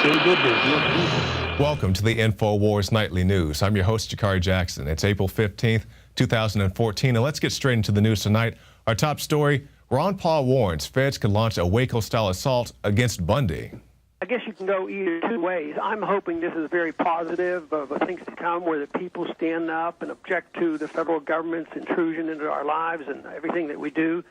Say good business. Welcome to the Infowars Nightly News. I'm your host, Jakari Jackson. It's April 15th, 2014, and let's get straight into the news tonight. Our top story, Ron Paul warns feds could launch a Waco-style assault against Bundy. I guess you can go either two ways. I'm hoping this is very positive of things to come where the people stand up and object to the federal government's intrusion into our lives and everything that we do.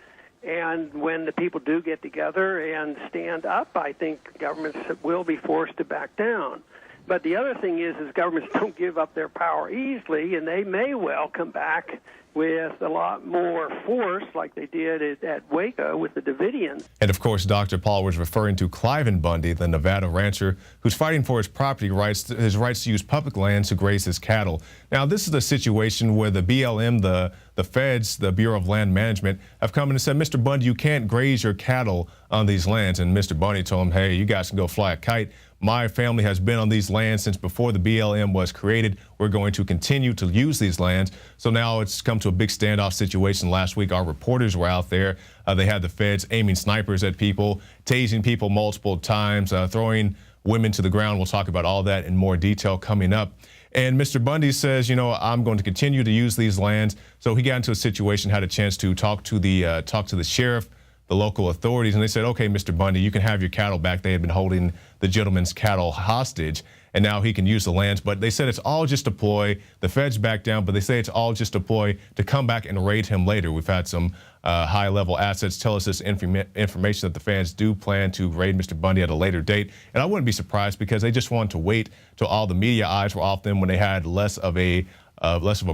And when the people do get together and stand up, I think governments will be forced to back down. But the other thing is governments don't give up their power easily, and they may well come back with a lot more force like they did at Waco with the Davidians. And of course, Dr. Paul was referring to Cliven Bundy, the Nevada rancher who's fighting for his property rights, his rights to use public lands to graze his cattle. Now, this is a situation where the BLM, the feds, the Bureau of Land Management, have come in and said, Mr. Bundy, you can't graze your cattle on these lands. And Mr. Bundy told him, hey, you guys can go fly a kite. My family has been on these lands since before the BLM was created. We're going to continue to use these lands. So now it's come to a big standoff situation. Last week, our reporters were out there. They had the feds aiming snipers at people, tasing people multiple times, throwing women to the ground. We'll talk about all that in more detail coming up. And Mr. Bundy says, you know, I'm going to continue to use these lands. So he got into a situation, had a chance to talk to the sheriff, the local authorities, and they said, okay, Mr. Bundy, you can have your cattle back. They had been holding the gentleman's cattle hostage, and now he can use the lands. But they said it's all just a ploy. The feds back down, but they say it's all just a ploy to come back and raid him later. We've had some high-level assets tell us this information that the fans do plan to raid Mr. Bundy at a later date. And I wouldn't be surprised because they just wanted to wait till all the media eyes were off them when they had less of a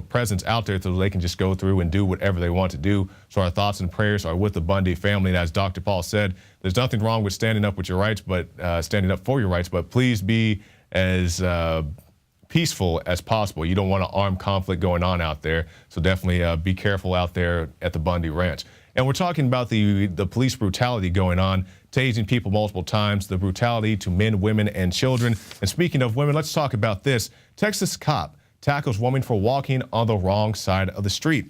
presence out there so they can just go through and do whatever they want to do. So our thoughts and prayers are with the Bundy family. And as Dr. Paul said, there's nothing wrong with standing up with your rights, but standing up for your rights, but please be as peaceful as possible. You don't want an armed conflict going on out there. So definitely be careful out there at the Bundy Ranch. And we're talking about the police brutality going on, tasing people multiple times, the brutality to men, women, and children. And speaking of women, let's talk about this. Texas cop tackles woman for walking on the wrong side of the street.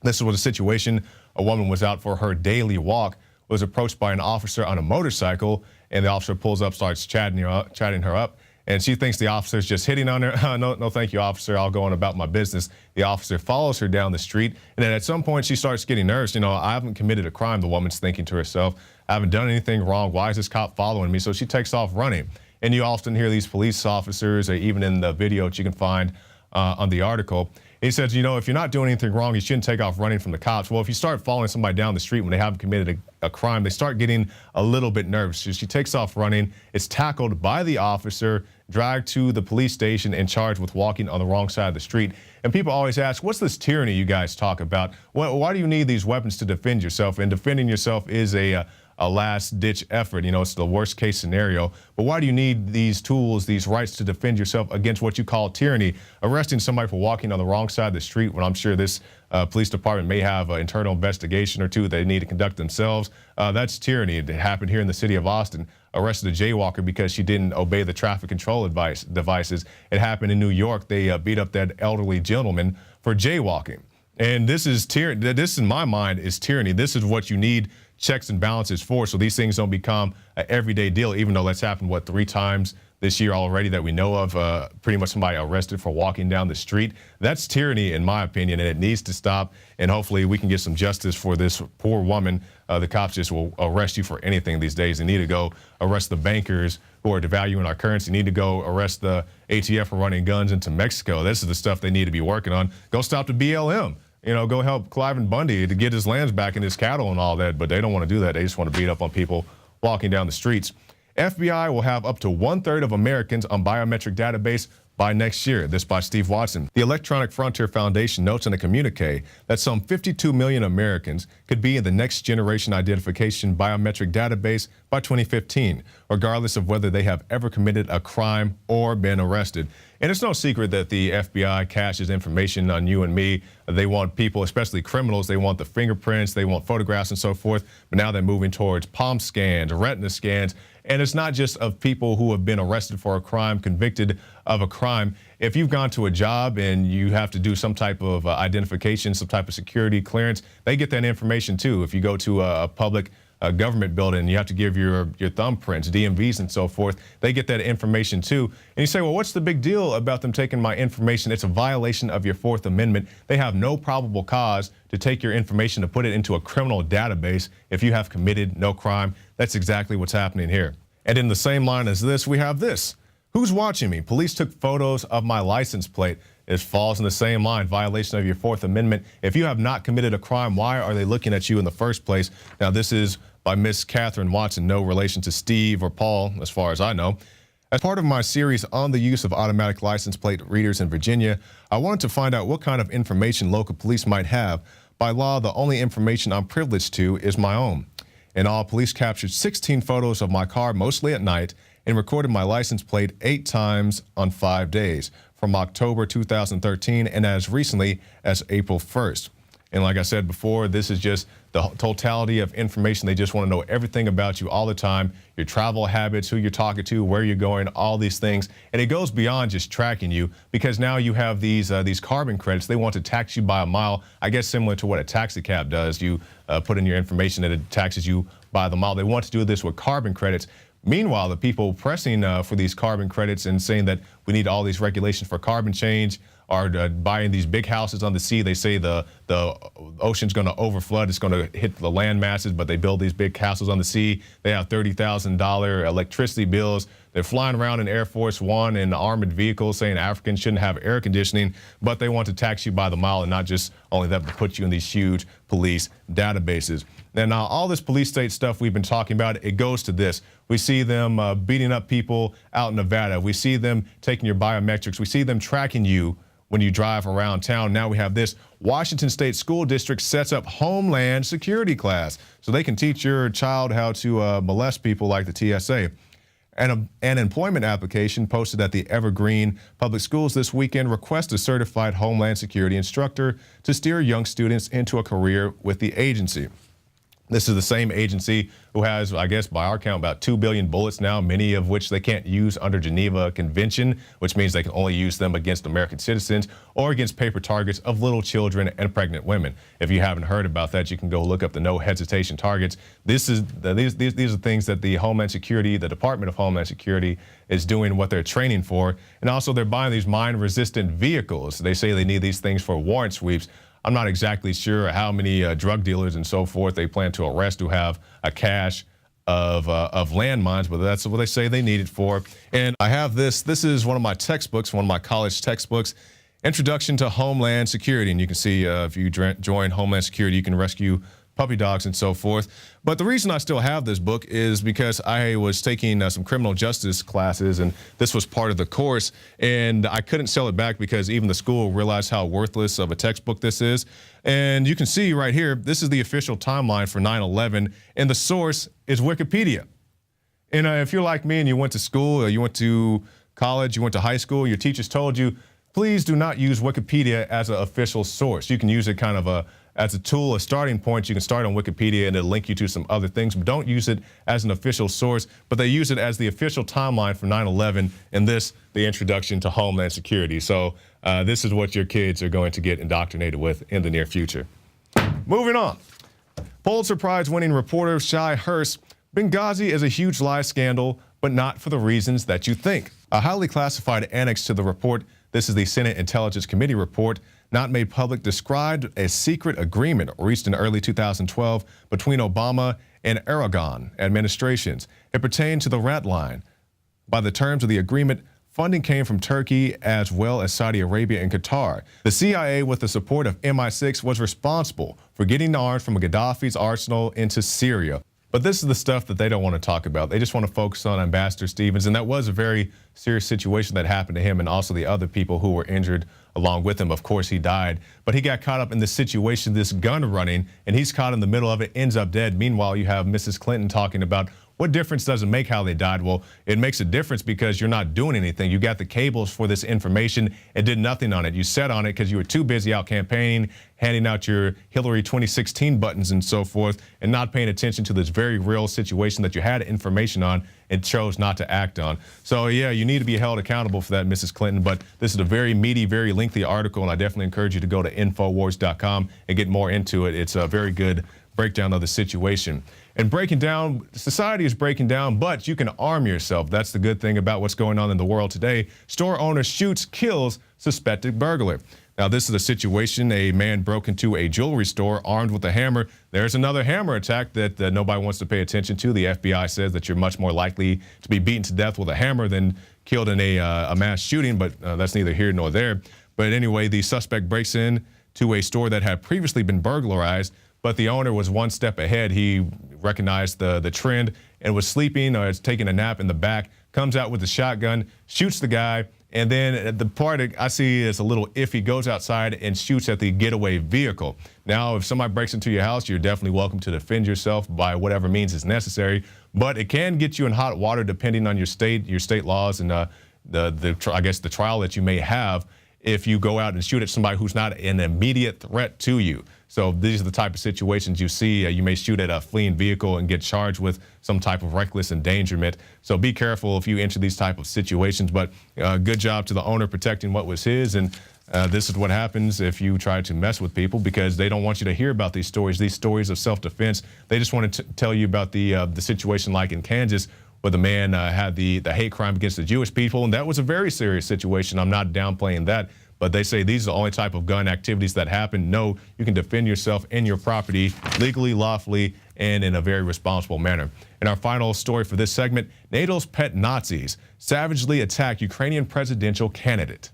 This was a situation. A woman was out for her daily walk, was approached by an officer on a motorcycle, and the officer pulls up, starts chatting her up, and she thinks the officer's just hitting on her. No, thank you, officer. I'll go on about my business. The officer follows her down the street, and then at some point she starts getting nervous. You know, I haven't committed a crime, the woman's thinking to herself. I haven't done anything wrong. Why is this cop following me? So she takes off running. And you often hear these police officers, or even in the video that you can find on the article, he says, you know, if you're not doing anything wrong, you shouldn't take off running from the cops. Well, if you start following somebody down the street when they haven't committed a crime, they start getting a little bit nervous. So she takes off running, is tackled by the officer, dragged to the police station, and charged with walking on the wrong side of the street. And people always ask, what's this tyranny you guys talk about? Why do you need these weapons to defend yourself? And defending yourself is a last-ditch effort. You know, it's the worst-case scenario. But why do you need these tools, these rights to defend yourself against what you call tyranny? Arresting somebody for walking on the wrong side of the street when I'm sure this police department may have an internal investigation or two they need to conduct themselves, that's tyranny. It happened here in the city of Austin. Arrested a jaywalker because she didn't obey the traffic control devices. It happened in New York. They beat up that elderly gentleman for jaywalking. And this is tyranny. This, in my mind, is tyranny. This is what you need checks and balances for, so these things don't become an everyday deal, even though that's happened, 3 times this year already that we know of, pretty much somebody arrested for walking down the street. That's tyranny, in my opinion, and it needs to stop, and hopefully we can get some justice for this poor woman. The cops just will arrest you for anything these days. They need to go arrest the bankers who are devaluing our currency. They need to go arrest the ATF for running guns into Mexico. This is the stuff they need to be working on. Go stop the BLM. You know, go help Cliven Bundy to get his lands back and his cattle and all that, but they don't want to do that. They just want to beat up on people walking down the streets. FBI will have up to 1/3 of Americans on biometric database by next year. This by Steve Watson. The Electronic Frontier Foundation notes in a communique that some 52 million Americans could be in the next generation identification biometric database by 2015, regardless of whether they have ever committed a crime or been arrested. And it's no secret that the FBI caches information on you and me. They want people, especially criminals, they want the fingerprints, they want photographs and so forth. But now they're moving towards palm scans, retina scans. And it's not just of people who have been arrested for a crime, convicted of a crime. If you've gone to a job and you have to do some type of identification, some type of security clearance, they get that information too. If you go to a public a government building, you have to give your thumbprints, DMVs and so forth. They get that information too. And you say, well, what's the big deal about them taking my information? It's a violation of your Fourth Amendment. They have no probable cause to take your information to put it into a criminal database if you have committed no crime. That's exactly what's happening here. And in the same line as this, we have this. Who's watching me? Police took photos of my license plate. It falls in the same line, violation of your Fourth Amendment. If you have not committed a crime, why are they looking at you in the first place? Now, this is by Miss Catherine Watson, no relation to Steve or Paul, as far as I know. As part of my series on the use of automatic license plate readers in Virginia, I wanted to find out what kind of information local police might have. By law, the only information I'm privileged to is my own. In all, police captured 16 photos of my car, mostly at night, and recorded my license plate 8 times on 5 days, from October 2013 and as recently as April 1st. And like I said before, this is just the totality of information. They just want to know everything about you all the time, your travel habits, who you're talking to, where you're going, all these things. And it goes beyond just tracking you, because now you have these carbon credits. They want to tax you by a mile, I guess similar to what a taxi cab does. You put in your information and it taxes you by the mile. They want to do this with carbon credits. Meanwhile, the people pressing for these carbon credits and saying that we need all these regulations for carbon change are buying these big houses on the sea. They say the ocean's going to overflood. It's going to hit the land masses, but they build these big castles on the sea. They have $30,000 electricity bills. They're flying around in Air Force One in armored vehicles saying Africans shouldn't have air conditioning, but they want to tax you by the mile, and not just only that, but put you in these huge police databases. And now all this police state stuff we've been talking about, it goes to this. We see them beating up people out in Nevada. We see them taking your biometrics. We see them tracking you when you drive around town. Now we have this. Washington State School District sets up Homeland Security class so they can teach your child how to molest people like the TSA. And an employment application posted at the Evergreen Public Schools this weekend requests a certified Homeland Security instructor to steer young students into a career with the agency. This is the same agency who has, I guess, by our count, about 2 billion bullets now, many of which they can't use under Geneva Convention, which means they can only use them against American citizens or against paper targets of little children and pregnant women. If you haven't heard about that, you can go look up the no hesitation targets. These are things that the Homeland Security, the Department of Homeland Security, is doing what they're training for. And also they're buying these mine-resistant vehicles. They say they need these things for warrant sweeps. I'm not exactly sure how many drug dealers and so forth they plan to arrest who have a cache of landmines, but that's what they say they need it for. And I have this. This is one of my textbooks, one of my college textbooks, Introduction to Homeland Security. And you can see if you join Homeland Security, you can rescue puppy dogs and so forth. But the reason I still have this book is because I was taking some criminal justice classes, and this was part of the course, and I couldn't sell it back because even the school realized how worthless of a textbook this is. And you can see right here, this is the official timeline for 9/11, and the source is Wikipedia. And if you're like me and you went to school, you went to college, you went to high school, your teachers told you, please do not use Wikipedia as an official source. You can use it kind of as a tool, a starting point. You can start on Wikipedia and it'll link you to some other things, but don't use it as an official source. But they use it as the official timeline for 9/11, and this, the Introduction to Homeland Security. So this is what your kids are going to get indoctrinated with in the near future. Moving on. Pulitzer Prize winning reporter Shai Hurst, Benghazi is a huge lie scandal, but not for the reasons that you think. A highly classified annex to the report, this is the Senate Intelligence Committee report, not made public, described a secret agreement reached in early 2012 between Obama and Erdogan administrations. It pertained to the red line. By the terms of the agreement, funding came from Turkey as well as Saudi Arabia and Qatar. The CIA, with the support of MI6, was responsible for getting arms from Gaddafi's arsenal into Syria. But this is the stuff that they don't want to talk about. They just want to focus on Ambassador Stevens, and that was a very serious situation that happened to him and also the other people who were injured along with him. Of course, he died, but he got caught up in this situation, this gun running, and he's caught in the middle of it, ends up dead. Meanwhile, you have Mrs. Clinton talking about what difference does it make how they died? Well, it makes a difference because you're not doing anything. You got the cables for this information and did nothing on it. You sat on it because you were too busy out campaigning, handing out your Hillary 2016 buttons and so forth, and not paying attention to this very real situation that you had information on and chose not to act on. So yeah, you need to be held accountable for that, Mrs. Clinton. But this is a very meaty, very lengthy article, and I definitely encourage you to go to Infowars.com and get more into it. It's a very good breakdown of the situation. And breaking down, society is breaking down, but you can arm yourself. That's the good thing about what's going on in the world today. Store owner shoots, kills suspected burglar. Now, this is a situation. A man broke into a jewelry store armed with a hammer. There's another hammer attack that nobody wants to pay attention to. The FBI says that you're much more likely to be beaten to death with a hammer than killed in a mass shooting, but that's neither here nor there. But anyway, the suspect breaks in to a store that had previously been burglarized, but the owner was one step ahead. He recognized the trend and was sleeping or taking a nap in the back, comes out with a shotgun, shoots the guy, and then the part I see is a little iffy, goes outside and shoots at the getaway vehicle. Now, if somebody breaks into your house, you're definitely welcome to defend yourself by whatever means is necessary, but it can get you in hot water depending on your state laws and I guess the trial that you may have if you go out and shoot at somebody who's not an immediate threat to you. So these are the type of situations you see. You may shoot at a fleeing vehicle and get charged with some type of reckless endangerment. So be careful if you enter these type of situations. But good job to the owner protecting what was his. And this is what happens if you try to mess with people, because they don't want you to hear about these stories of self-defense. They just want to tell you about the situation like in Kansas, where the man had the hate crime against the Jewish people. And that was a very serious situation. I'm not downplaying that. But they say these are the only type of gun activities that happen. No, you can defend yourself and your property legally, lawfully, and in a very responsible manner. And our final story for this segment, NATO's pet Nazis savagely attack Ukrainian presidential candidate.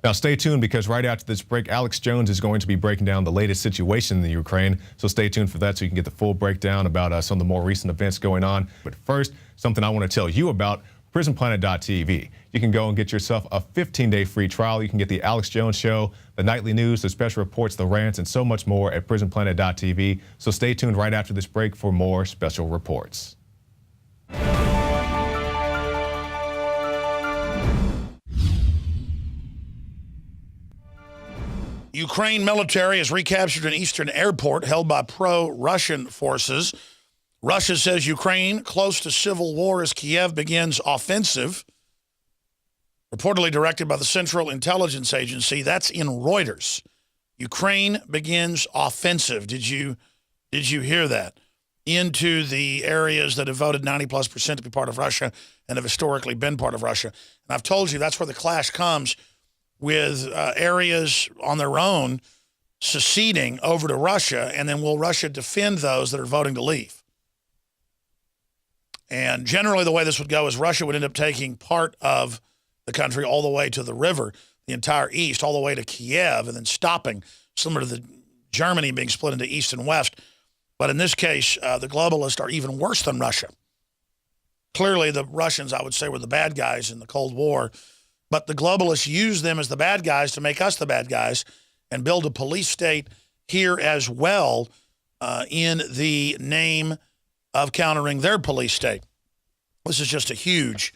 Now, stay tuned, because right after this break, Alex Jones is going to be breaking down the latest situation in the Ukraine. So stay tuned for that so you can get the full breakdown about some of the more recent events going on. But first, something I want to tell you about, prisonplanet.tv. You can go and get yourself a 15-day free trial. You can get the Alex Jones Show, the nightly news, the special reports, the rants, and so much more at prisonplanet.tv. So stay tuned right after this break for more special reports. Ukraine military has recaptured an eastern airport held by pro-Russian forces. Russia says Ukraine close to civil war as Kiev begins offensive. Reportedly directed by the Central Intelligence Agency. That's in Reuters. Ukraine begins offensive. Did you hear that? Into the areas that have voted 90+% to be part of Russia and have historically been part of Russia. And I've told you that's where the clash comes, with areas on their own seceding over to Russia, and then will Russia defend those that are voting to leave? And generally the way this would go is Russia would end up taking part of the country all the way to the river, the entire east, all the way to Kiev, and then stopping, similar to the Germany being split into east and west. But in this case, the globalists are even worse than Russia. Clearly the Russians, I would say, were the bad guys in the Cold War, but the globalists use them as the bad guys to make us the bad guys and build a police state here as well in the name of countering their police state. This is just a huge,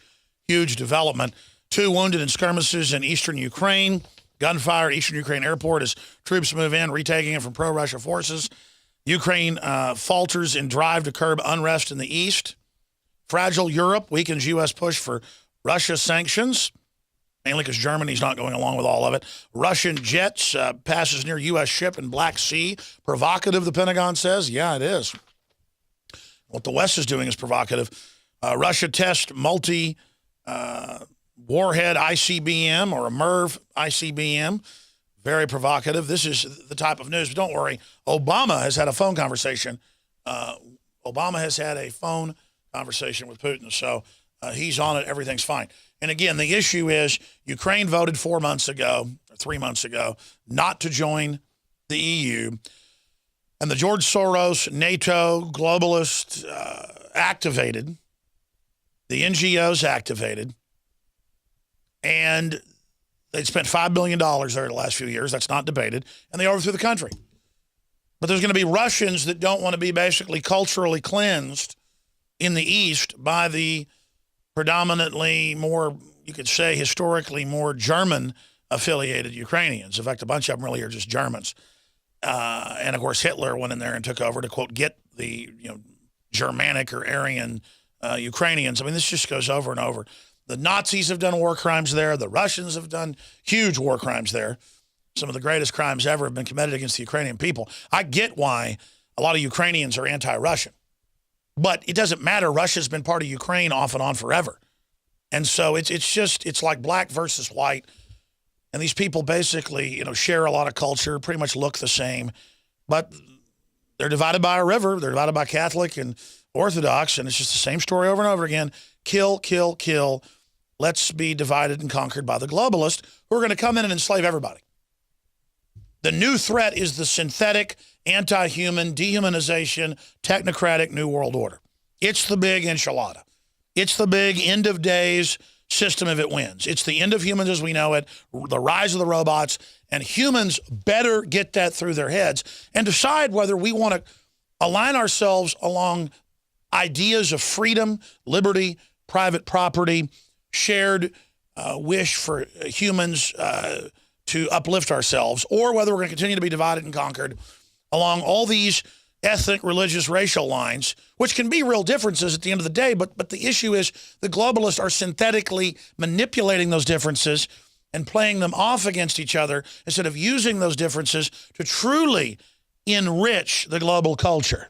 huge development. 2 wounded in skirmishes in eastern Ukraine. Gunfire at eastern Ukraine airport as troops move in, retaking it from pro-Russia forces. Ukraine falters in drive to curb unrest in the east. Fragile Europe weakens U.S. push for Russia sanctions, mainly because Germany's not going along with all of it. Russian jets passes near U.S. ship in Black Sea. Provocative, the Pentagon says. Yeah, it is. What the West is doing is provocative. Russia tests multi-warhead ICBM or a MIRV ICBM. Very provocative. This is the type of news. But don't worry. Obama has had a phone conversation. Obama has had a phone conversation with Putin. So he's on it. Everything's fine. And again, the issue is Ukraine voted 4 months ago, or 3 months ago, not to join the EU. And the George Soros, NATO, globalist activated. The NGOs activated. And they spent $5 billion there the last few years. That's not debated. And they overthrew the country. But there's going to be Russians that don't want to be basically culturally cleansed in the East by the predominantly more, you could say, historically more German-affiliated Ukrainians. In fact, a bunch of them really are just Germans. And, of course, Hitler went in there and took over to, quote, get the, Germanic or Aryan Ukrainians. I mean, this just goes over and over. The Nazis have done war crimes there. The Russians have done huge war crimes there. Some of the greatest crimes ever have been committed against the Ukrainian people. I get why a lot of Ukrainians are anti-Russian, but it doesn't matter. Russia's been part of Ukraine off and on forever. And so it's like black versus white. And these people basically, share a lot of culture, pretty much look the same, but they're divided by a river. They're divided by Catholic and Orthodox, and it's just the same story over and over again. Kill, kill, kill. Let's be divided and conquered by the globalists who are going to come in and enslave everybody. The new threat is the synthetic, anti-human, dehumanization, technocratic New World Order. It's the big enchilada. It's the big end of days system if it wins. It's the end of humans as we know it, the rise of the robots, and humans better get that through their heads and decide whether we want to align ourselves along ideas of freedom, liberty, private property, shared wish for humans to uplift ourselves, or whether we're going to continue to be divided and conquered along all these ethnic, religious, racial lines, which can be real differences at the end of the day, but the issue is the globalists are synthetically manipulating those differences and playing them off against each other instead of using those differences to truly enrich the global culture.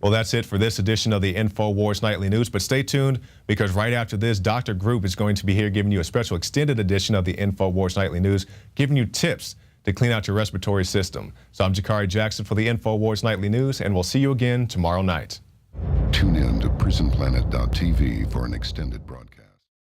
Well, that's it for this edition of the Infowars Nightly News, but stay tuned because right after this, Dr. Group is going to be here giving you a special extended edition of the Infowars Nightly News, giving you tips to clean out your respiratory system. So I'm Jakari Jackson for the Infowars Nightly News, and we'll see you again tomorrow night. Tune in to PrisonPlanet.tv for an extended broadcast.